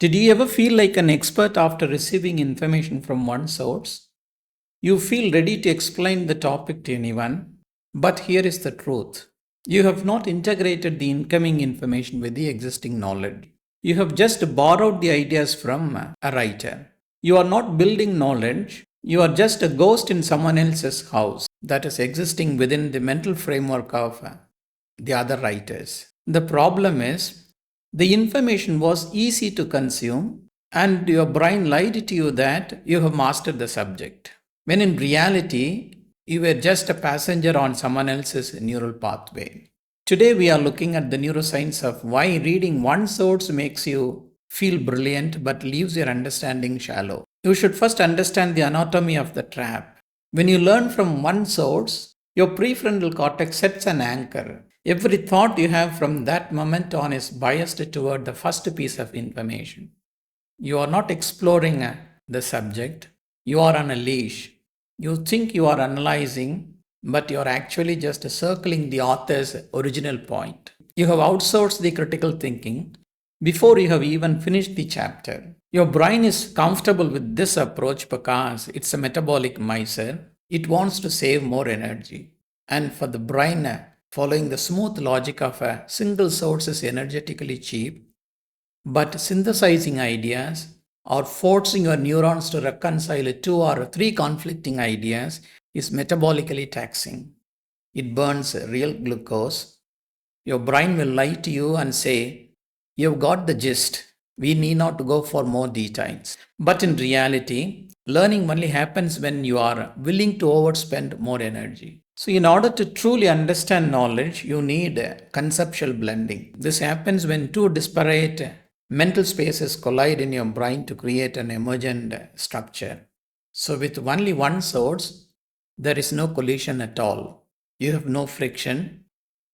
Did you ever feel like an expert after receiving information from one source? You feel ready to explain the topic to anyone, but here is the truth. You have not integrated the incoming information with the existing knowledge. You have just borrowed the ideas from a writer. You are not building knowledge, you are just a ghost in someone else's house that is existing within the mental framework of the other writers. The problem is, the information was easy to consume, and your brain lied to you that you have mastered the subject, when in reality, you were just a passenger on someone else's neural pathway. Today, we are looking at the neuroscience of why reading one source makes you feel brilliant but leaves your understanding shallow. You should first understand the anatomy of the trap. When you learn from one source, your prefrontal cortex sets an anchor. Every thought you have from that moment on is biased toward the first piece of information. You are not exploring the subject, you are on a leash. You think you are analyzing, but you are actually just circling the author's original point. You have outsourced the critical thinking before you have even finished the chapter. Your brain is comfortable with this approach because it's a metabolic miser. It wants to save more energy. And for the brain, following the smooth logic of a single source is energetically cheap, but synthesizing ideas or forcing your neurons to reconcile two or three conflicting ideas is metabolically taxing. It burns real glucose. Your brain will lie to you and say, "You've got the gist. We need not go for more details." But in reality, learning only happens when you are willing to overspend more energy. So, in order to truly understand knowledge, you need conceptual blending. This happens when two disparate mental spaces collide in your brain to create an emergent structure. So, with only one source, there is no collision at all. You have no friction.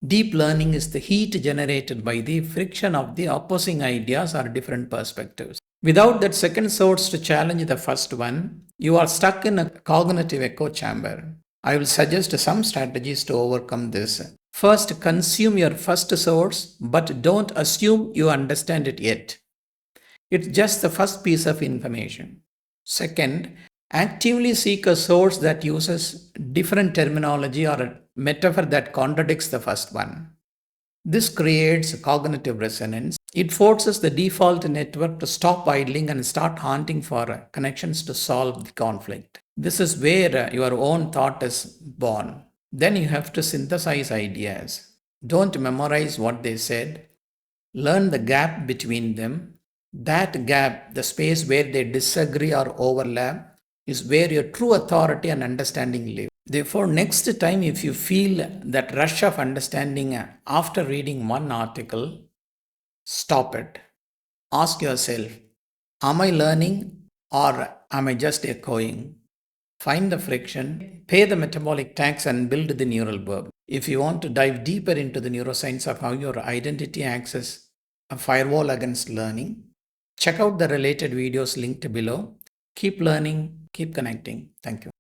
Deep learning is the heat generated by the friction of the opposing ideas or different perspectives. Without that second source to challenge the first one, you are stuck in a cognitive echo chamber. I will suggest some strategies to overcome this. First, consume your first source, but don't assume you understand it yet. It's just the first piece of information. Second, actively seek a source that uses different terminology or a metaphor that contradicts the first one. This creates cognitive resonance. It forces the default network to stop idling and start hunting for connections to solve the conflict. This is where your own thought is born. Then you have to synthesize ideas. Don't memorize what they said. Learn the gap between them. That gap, the space where they disagree or overlap, is where your true authority and understanding live. Therefore, next time if you feel that rush of understanding after reading one article, stop it. Ask yourself, am I learning or am I just echoing? Find the friction, pay the metabolic tax, and build the neural verb. If you want to dive deeper into the neuroscience of how your identity acts as a firewall against learning, check out the related videos linked below. Keep learning, keep connecting. Thank you.